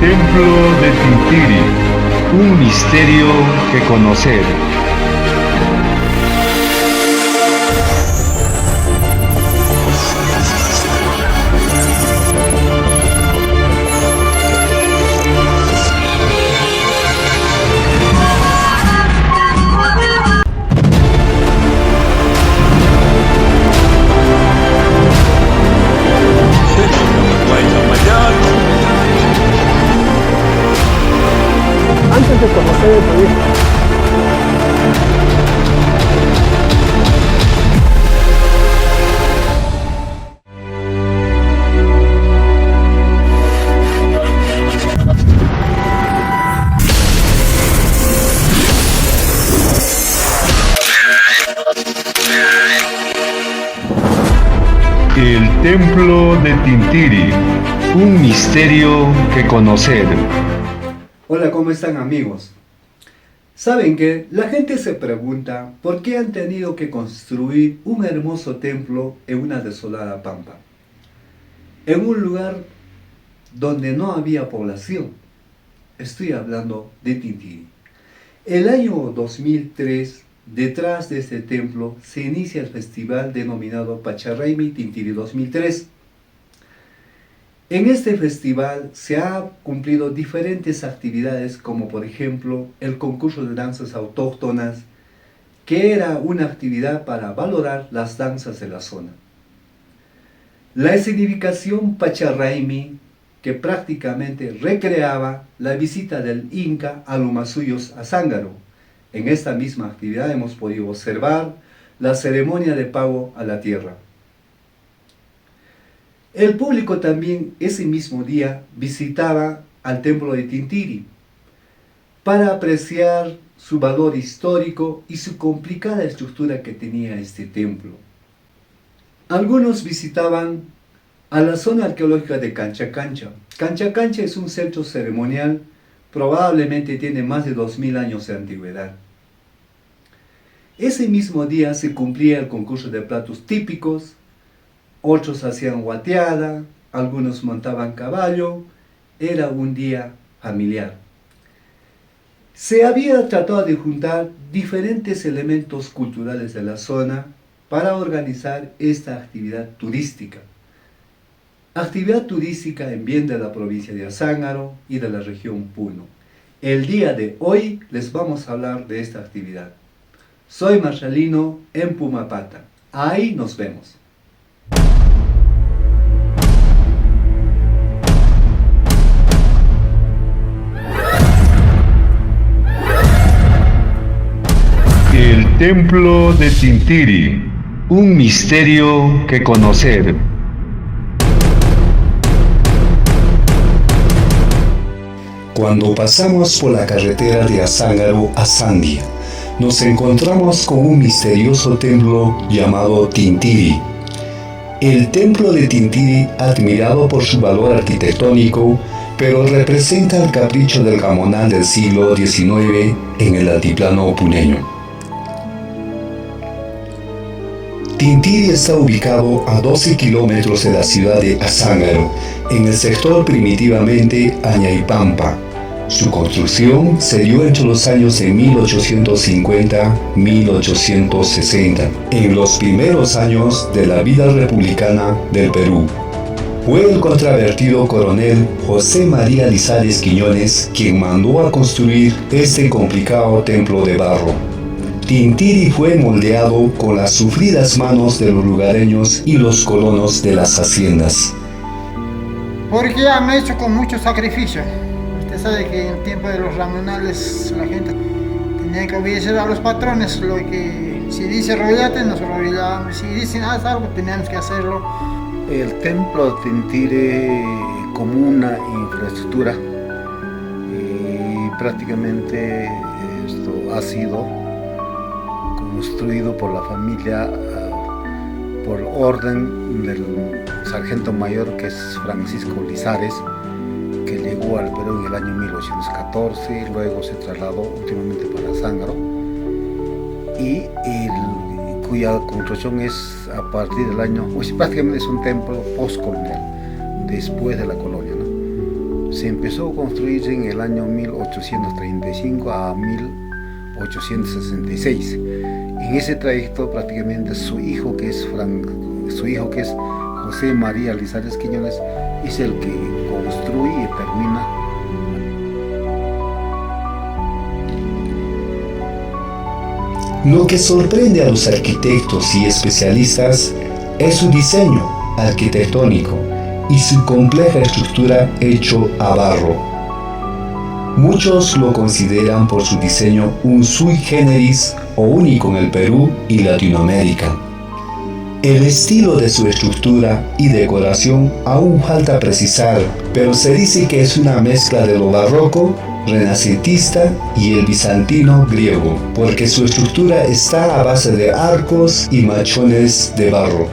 Templo de Tintiri, un misterio que conocer. Antes de conocer el proyecto. El Templo de Tintiri, un misterio que conocer. Hola, ¿cómo están amigos? Saben que la gente se pregunta por qué han tenido que construir un hermoso templo en una desolada pampa, en un lugar donde no había población. Estoy hablando de Tintiri. El año 2003, detrás de este templo, se inicia el festival denominado Pacharraimi Tintiri 2003. En este festival se han cumplido diferentes actividades, como por ejemplo el concurso de danzas autóctonas, que era una actividad para valorar las danzas de la zona. La escenificación Pacharraimi, que prácticamente recreaba la visita del Inca a Lumasuyos a Zángaro. En esta misma actividad hemos podido observar la ceremonia de pago a la tierra. El público también ese mismo día visitaba al templo de Tintiri para apreciar su valor histórico y su complicada estructura que tenía este templo. Algunos visitaban a la zona arqueológica de Cancha Cancha. Cancha Cancha es un centro ceremonial, probablemente tiene más de 2000 años de antigüedad. Ese mismo día se cumplía el concurso de platos típicos. Otros hacían guateada, algunos montaban caballo, era un día familiar. Se había tratado de juntar diferentes elementos culturales de la zona para organizar esta actividad turística. Actividad turística en bien de la provincia de Azángaro y de la región Puno. El día de hoy les vamos a hablar de esta actividad. Soy Marshallino en Pumapata. Ahí nos vemos. El Templo de Tintiri, un misterio que conocer. Cuando pasamos por la carretera de Azángaro a Sandia, nos encontramos con un misterioso templo llamado Tintiri. El templo de Tintiri, admirado por su valor arquitectónico, pero representa el capricho del gamonal del siglo XIX en el altiplano puneño. Tintiri está ubicado a 12 kilómetros de la ciudad de Azángaro, en el sector primitivamente Añaypampa. Su construcción se dio entre los años de 1850-1860, en los primeros años de la vida republicana del Perú. Fue el controvertido coronel José María Lizárez Quiñones quien mandó a construir este complicado templo de barro. Tintiri fue moldeado con las sufridas manos de los lugareños y los colonos de las haciendas. Porque han hecho con mucho sacrificio. Usted sabe que en el tiempo de los ramonales la gente tenía que obedecer a los patrones. Lo que si dice rollate, nos rollábamos. Si dicen haz algo, teníamos que hacerlo. El templo de Tintiri como una infraestructura y prácticamente esto ha sido construido por la familia por orden del sargento mayor que es Francisco Lizárez, que llegó al Perú en el año 1814 y luego se trasladó últimamente para Zángaro y cuya construcción es a partir del año, pues prácticamente es un templo postcolonial, después de la colonia, ¿no? se empezó a construir en el año 1835 a 1866. En ese trayecto prácticamente su hijo que es José María Lizares Quiñones es el que construye y termina. Lo que sorprende a los arquitectos y especialistas es su diseño arquitectónico y su compleja estructura hecho a barro. Muchos lo consideran por su diseño un sui generis o único en el Perú y Latinoamérica. El estilo de su estructura y decoración aún falta precisar, pero se dice que es una mezcla de lo barroco, renacentista y el bizantino griego, porque su estructura está a base de arcos y machones de barro.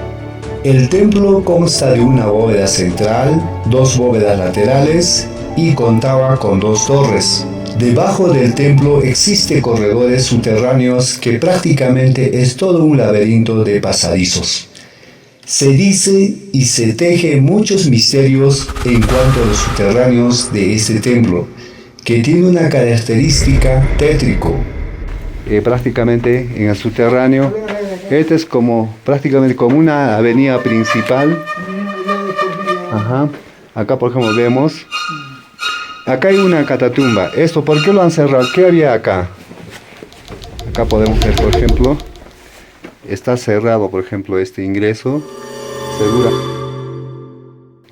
El templo consta de una bóveda central, 2 bóvedas laterales y contaba con 2 torres. Debajo del templo existen corredores subterráneos que prácticamente es todo un laberinto de pasadizos. Se dice y se teje muchos misterios en cuanto a los subterráneos de este templo, que tiene una característica tétrico. Prácticamente en el subterráneo, este es prácticamente como una avenida principal. Ajá. Acá por ejemplo vemos, acá hay una catatumba. Esto, ¿por qué lo han cerrado? ¿Qué había acá? Acá podemos ver, por ejemplo, está cerrado, por ejemplo, este ingreso. Segura.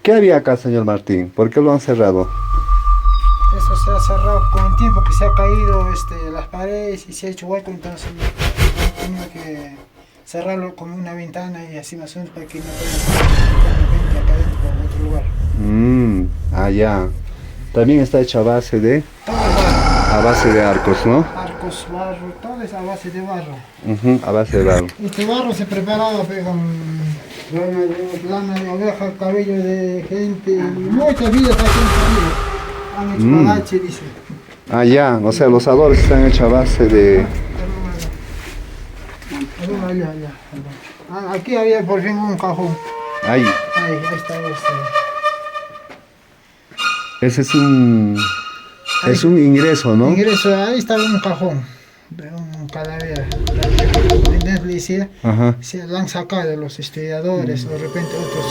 ¿Qué había acá, señor Martín? ¿Por qué lo han cerrado? Eso se ha cerrado con el tiempo que se ha caído las paredes y se ha hecho hueco, entonces han tenido que cerrarlo con una ventana y así más o menos para que no puedan acá dentro por otro lugar. Ya. También está hecha a base de... Todo es barro. A base de arcos, ¿no? Arcos, barro, todo es a base de barro. A base de barro. Este barro se preparaba con lana de oveja, cabello de gente, muchas vidas aquí han hecho palache, dice. Ya, o sea, los adornos están hechos a base de... Aquí había por fin un cajón. Ahí. Ahí está. Ese es un ingreso, ¿no? Ingreso, ahí estaba un cajón de un cadáver. Ajá. Se lo han sacado de los estudiadores, de repente otros.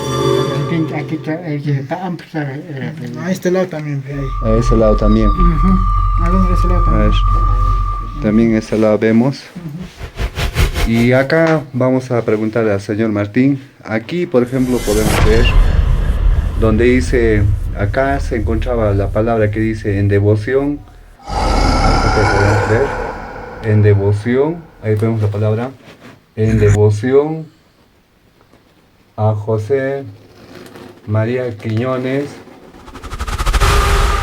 Aquí está amplio. A este lado también. A ese lado también. A ese lado A también. ver. También ese lado vemos. Y acá vamos a preguntarle al señor Martín. Aquí, por ejemplo, podemos ver donde dice, acá se encontraba la palabra que dice en devoción. Podemos ver. En devoción, ahí vemos la palabra. En devoción a José María Quiñones.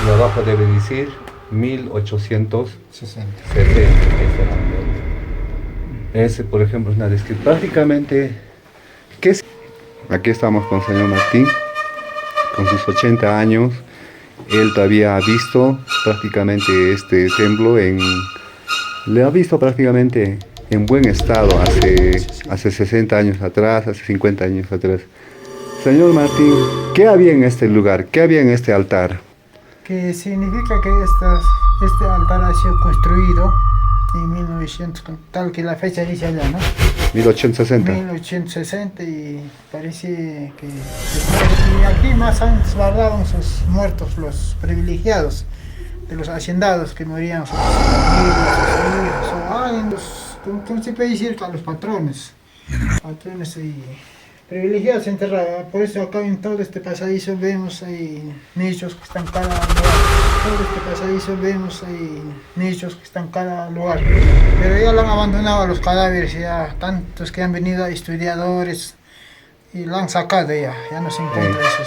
Y abajo debe decir 1860. Ese, por ejemplo, es una descripción. Prácticamente, ¿qué es? Aquí estamos con el señor Martín, con sus 80 años. Él todavía ha visto prácticamente este templo le ha visto prácticamente en buen estado hace 60 años atrás, hace 50 años atrás. Señor Martín, ¿qué había en este lugar? ¿Qué había en este altar? Que significa que este altar ha sido construido en 1900, tal que la fecha dice allá, ¿no? 1860. 1860 y parece que y aquí más antes guardaban sus muertos, los privilegiados, de los haciendados que morían sus familias, sus hijos, ¿cómo se puede decir? A los patrones y privilegiados se enterraban. Por eso acá en todo este pasadizo vemos ahí nichos que están cada lugar. Todo este pasadizo vemos ahí nichos que están cada lugar. Pero ya lo han abandonado a los cadáveres, ya tantos que han venido estudiadores y lo han sacado ya no se encuentra eso.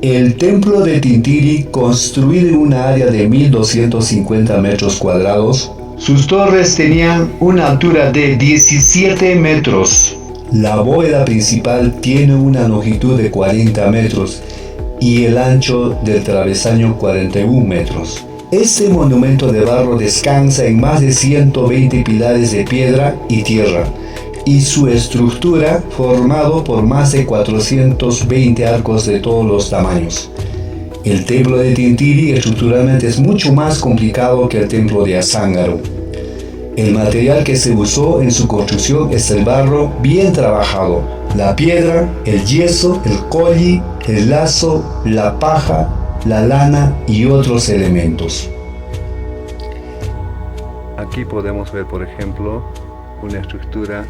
El templo de Tintiri, construido en una área de 1250 metros cuadrados, sus torres tenían una altura de 17 metros. La bóveda principal tiene una longitud de 40 metros y el ancho del travesaño 41 metros. Este monumento de barro descansa en más de 120 pilares de piedra y tierra, y su estructura formado por más de 420 arcos de todos los tamaños. El templo de Tintiri estructuralmente es mucho más complicado que el templo de Azángaro. El material que se usó en su construcción es el barro bien trabajado, la piedra, el yeso, el colli, el lazo, la paja, la lana y otros elementos. Aquí podemos ver, por ejemplo, una estructura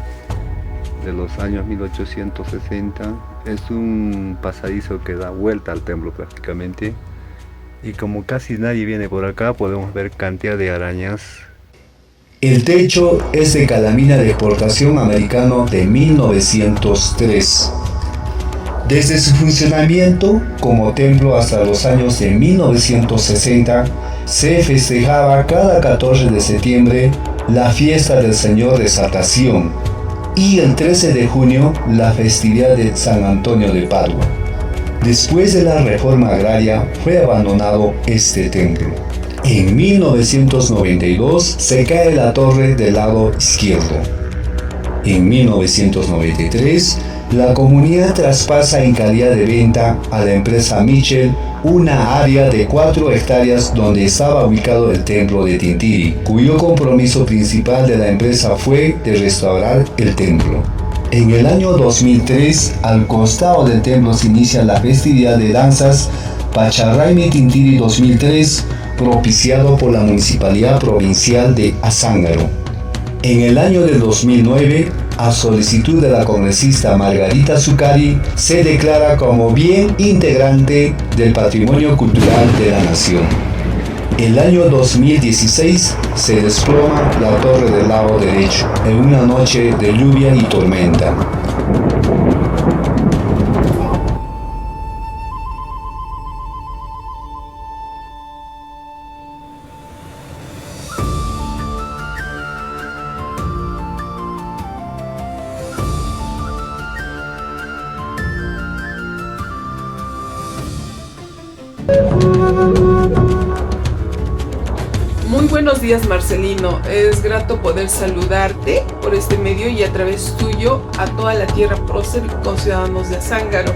de los años 1860. Es un pasadizo que da vuelta al templo prácticamente. Y como casi nadie viene por acá, podemos ver cantidad de arañas. El techo es de calamina de exportación americano de 1903. Desde su funcionamiento como templo hasta los años de 1960, se festejaba cada 14 de septiembre la fiesta del Señor de Exaltación y el 13 de junio la festividad de San Antonio de Padua. Después de la reforma agraria fue abandonado este templo. En 1992 se cae la torre del lado izquierdo. En 1993 la comunidad traspasa en calidad de venta a la empresa Michel una área de 4 hectáreas donde estaba ubicado el templo de Tintiri, cuyo compromiso principal de la empresa fue de restaurar el templo. En el año 2003, al costado del templo se inicia la festividad de danzas Pacharraimi Tintiri 2003, propiciado por la Municipalidad Provincial de Azángaro. En el año de 2009, a solicitud de la congresista Margarita Zuccari, se declara como bien integrante del patrimonio cultural de la nación. El año 2016 se desploma la torre del lado derecho en una noche de lluvia y tormenta. Muy buenos días, Marcelino. Es grato poder saludarte por este medio y a través tuyo a toda la tierra prócer y con ciudadanos de Azángaro.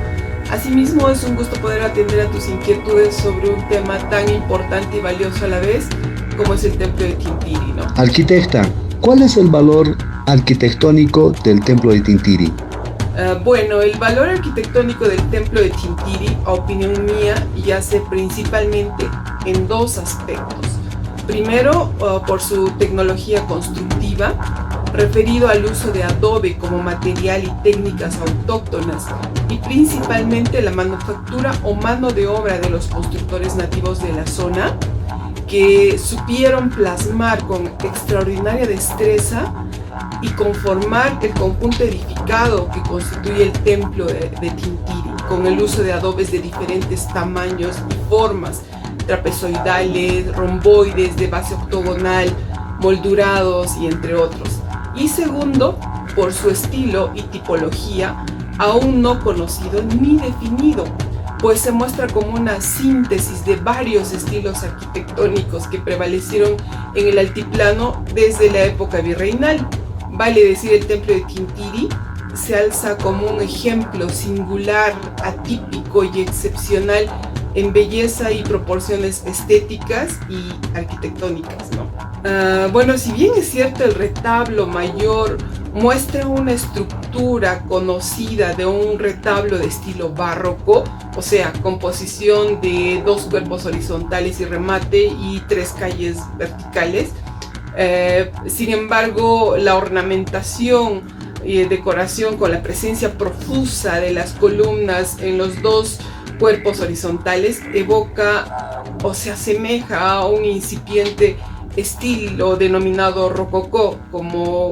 Asimismo, es un gusto poder atender a tus inquietudes sobre un tema tan importante y valioso a la vez como es el templo de Tintiri, ¿no? Arquitecta, ¿cuál es el valor arquitectónico del templo de Tintiri? Bueno, el valor arquitectónico del templo de Tintiri, a opinión mía, yace principalmente en dos aspectos. Primero, por su tecnología constructiva, referido al uso de adobe como material y técnicas autóctonas, y principalmente la manufactura o mano de obra de los constructores nativos de la zona, que supieron plasmar con extraordinaria destreza y conformar el conjunto edificado que constituye el templo de Tintiri, con el uso de adobes de diferentes tamaños y formas, trapezoidales, romboides, de base octogonal, moldurados y entre otros. Y segundo, por su estilo y tipología aún no conocido ni definido, pues se muestra como una síntesis de varios estilos arquitectónicos que prevalecieron en el altiplano desde la época virreinal. Vale decir, el templo de Tintiri se alza como un ejemplo singular, atípico y excepcional en belleza y proporciones estéticas y arquitectónicas, ¿no? Bueno, si bien es cierto, el retablo mayor muestra una estructura conocida de un retablo de estilo barroco, o sea, composición de 2 cuerpos horizontales y remate y 3 calles verticales. Sin embargo, la ornamentación y decoración con la presencia profusa de las columnas en los 2 cuerpos horizontales evoca o se asemeja a un incipiente estilo denominado rococó, como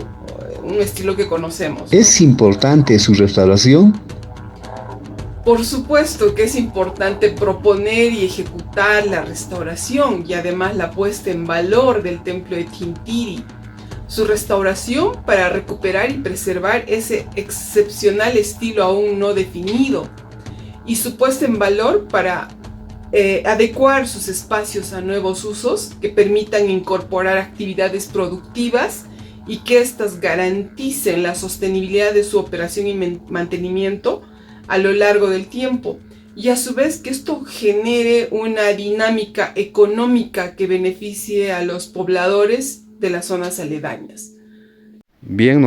un estilo que conocemos. ¿Es importante su restauración? Por supuesto que es importante proponer y ejecutar la restauración y además la puesta en valor del templo de Tintiri. Su restauración para recuperar y preservar ese excepcional estilo aún no definido, y su puesta en valor para adecuar sus espacios a nuevos usos que permitan incorporar actividades productivas y que éstas garanticen la sostenibilidad de su operación y mantenimiento a lo largo del tiempo, y a su vez que esto genere una dinámica económica que beneficie a los pobladores de las zonas aledañas. Bien,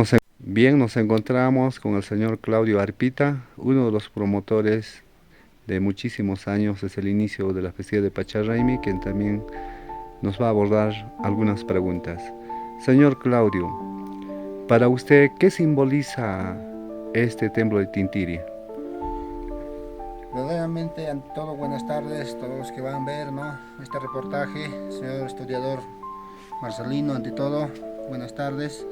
nos encontramos con el señor Claudio Arpita, uno de los promotores de muchísimos años desde el inicio de la festividad de Pacharraimi, quien también nos va a abordar algunas preguntas. Señor Claudio, para usted, ¿qué simboliza este templo de Tintiri? Verdaderamente, ante todo, buenas tardes a todos los que van a ver, ¿no?, este reportaje. Señor historiador Marcelino, ante todo, buenas tardes.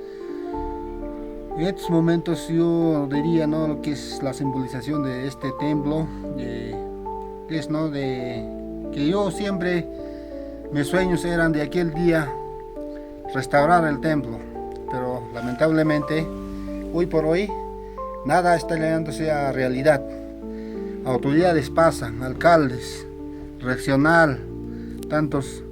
En estos momentos yo diría, ¿no?, lo que es la simbolización de este templo, es, ¿no?, de que yo siempre, mis sueños eran de aquel día restaurar el templo, pero lamentablemente hoy por hoy nada está llegándose a realidad. Autoridades pasan, alcaldes, regional, tantos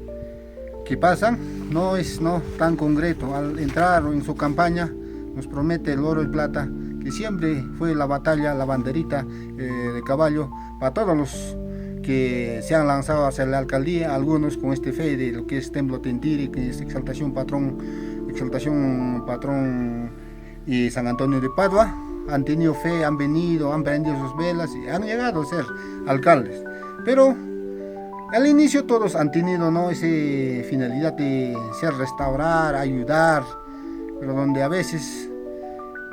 que pasan, no es tan concreto. Al entrar en su campaña nos promete el oro y plata, que siempre fue la batalla, la banderita de caballo para todos los que se han lanzado hacia la alcaldía, algunos con este fe de lo que es Templo Tintiri, que es exaltación patrón y San Antonio de Padua. Han tenido fe, han venido, han prendido sus velas y han llegado a ser alcaldes. Pero al inicio todos han tenido, ¿no?, esa finalidad de ser restaurar, ayudar, pero donde a veces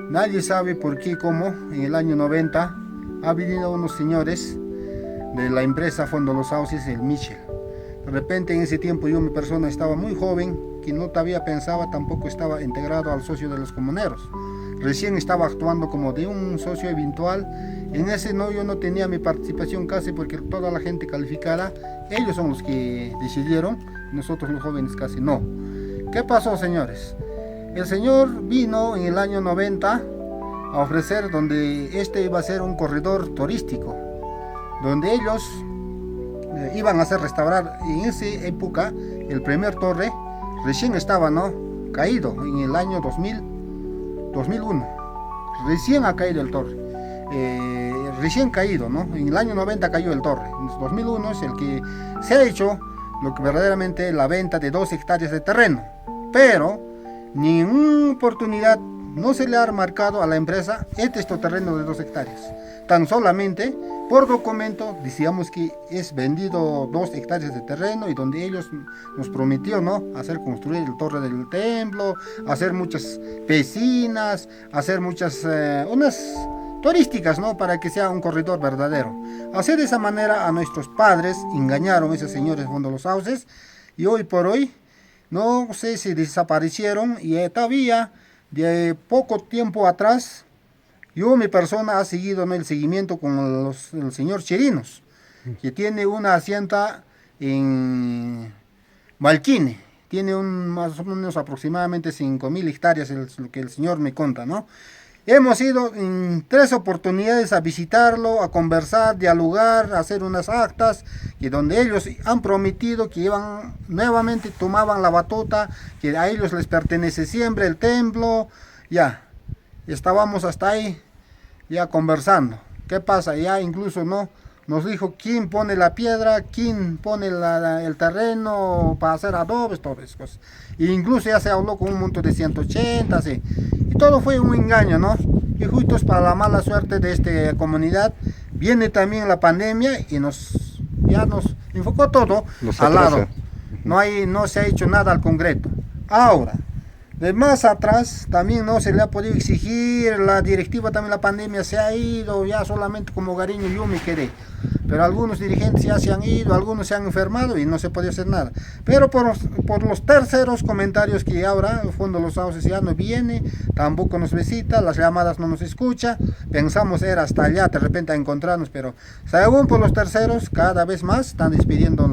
nadie sabe por qué, cómo en el año 90 ha venido unos señores de la empresa Fondo Los Sauces, el Michel. De repente en ese tiempo yo, mi persona, estaba muy joven, que no todavía pensaba, tampoco estaba integrado al socio de los comuneros. Recién estaba actuando como de un socio eventual. En ese yo no tenía mi participación casi, porque toda la gente calificada, ellos son los que decidieron, nosotros los jóvenes casi no. ¿Qué pasó, señores? El señor vino en el año 90 a ofrecer donde este iba a ser un corredor turístico, donde ellos iban a hacer restaurar. En esa época el primer torre recién estaba caído en el año 2001, recién ha caído el torre, recién caído, en el año 90 cayó el torre. En el 2001 es el que se ha hecho lo que verdaderamente la venta de 2 hectáreas de terreno, pero ni en una oportunidad no se le ha marcado a la empresa este terreno de 2 hectáreas. Tan solamente por documento decíamos que es vendido 2 hectáreas de terreno, y donde ellos nos prometió hacer construir el torre del templo, hacer muchas piscinas, hacer muchas unas turísticas, para que sea un corredor verdadero. Así de esa manera a nuestros padres engañaron esos señores Fondo Los Sauces, y hoy por hoy no sé si desaparecieron. Y todavía de poco tiempo atrás yo, mi persona, ha seguido el seguimiento con el señor Chirinos, que tiene una hacienda en Malquine, tiene más o menos aproximadamente 5.000 hectáreas, es lo que el señor me cuenta, Hemos ido en 3 oportunidades a visitarlo, a conversar, dialogar, a hacer unas actas, y donde ellos han prometido que iban nuevamente, tomaban la batuta, que a ellos les pertenece siempre el templo. Ya estábamos hasta ahí ya conversando. ¿Qué pasa? Ya incluso nos dijo quién pone la piedra, quién pone el terreno para hacer adobes, todas esas cosas. E incluso ya se habló con un monto de 180, así. Y todo fue un engaño, Y justo es para la mala suerte de esta comunidad, viene también la pandemia y ya nos enfocó todo al lado. No se ha hecho nada al concreto. Ahora, de más atrás también no se le ha podido exigir, la directiva también, la pandemia se ha ido, ya solamente como Gariño yo me quedé. Pero algunos dirigentes ya se han ido, algunos se han enfermado y no se podía hacer nada. Pero por los terceros comentarios que ahora el Fondo Los Sauces ya no viene, tampoco nos visita, las llamadas no nos escucha, pensamos era hasta allá de repente a encontrarnos, pero según por los terceros cada vez más están despidiendo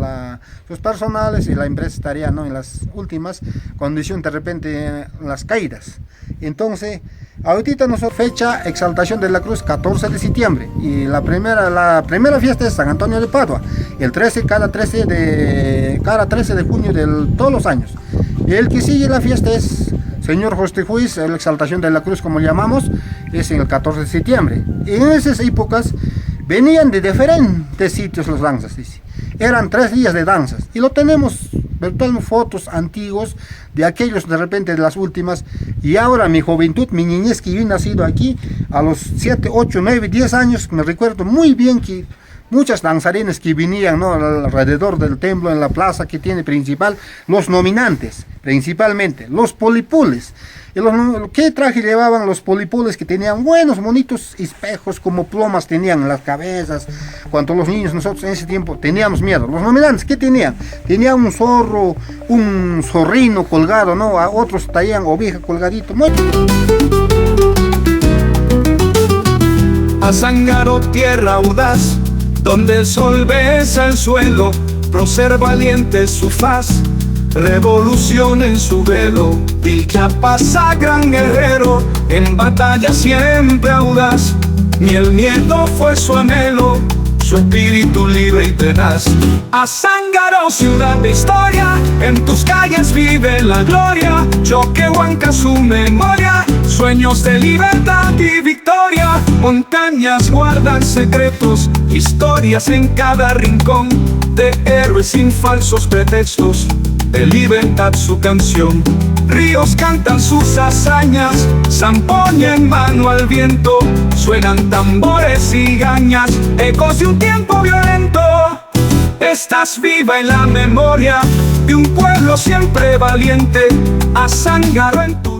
sus personales, y la empresa estaría en las últimas condiciones, de repente las caídas. Entonces Ahorita nosotros fecha Exaltación de la Cruz 14 de septiembre y la primera fiesta es San Antonio de Padua, el 13 cada 13 de junio de todos los años. Y el que sigue la fiesta es Señor Justijuiz, la Exaltación de la Cruz como llamamos, es en el 14 de septiembre. Y en esas épocas venían de diferentes sitios las danzas, dice. Eran 3 días de danzas y lo tenemos virtualmente fotos antiguos de aquellos de repente de las últimas. Y ahora mi juventud, mi niñez que yo he nacido aquí a los 7, 8, 9, 10 años, me recuerdo muy bien que muchas danzarinas que venían, ¿no?, alrededor del templo, en la plaza que tiene principal, los nominantes, principalmente, los polipules. ¿Qué traje llevaban los polipules? Que tenían buenos, bonitos espejos, como plumas tenían en las cabezas. Cuando los niños, nosotros en ese tiempo, teníamos miedo. Los nominantes, ¿qué tenían? Tenían un zorro, un zorrino colgado, ¿no? A otros traían oveja colgadito. Azángaro, tierra audaz, donde el sol besa el suelo, prócer valiente su faz, revolución en su velo. Vilcapasa, gran guerrero, en batalla siempre audaz, ni el miedo fue su anhelo, su espíritu libre y tenaz. Azángaro, ciudad de historia, en tus calles vive la gloria, Choquehuanca su memoria, sueños de libertad y victoria. Montañas guardan secretos, historias en cada rincón, de héroes sin falsos pretextos, de libertad su canción. Ríos cantan sus hazañas, zampoña en mano al viento, suenan tambores y gañas, ecos de un tiempo violento. Estás viva en la memoria de un pueblo siempre valiente, Azángaro en tu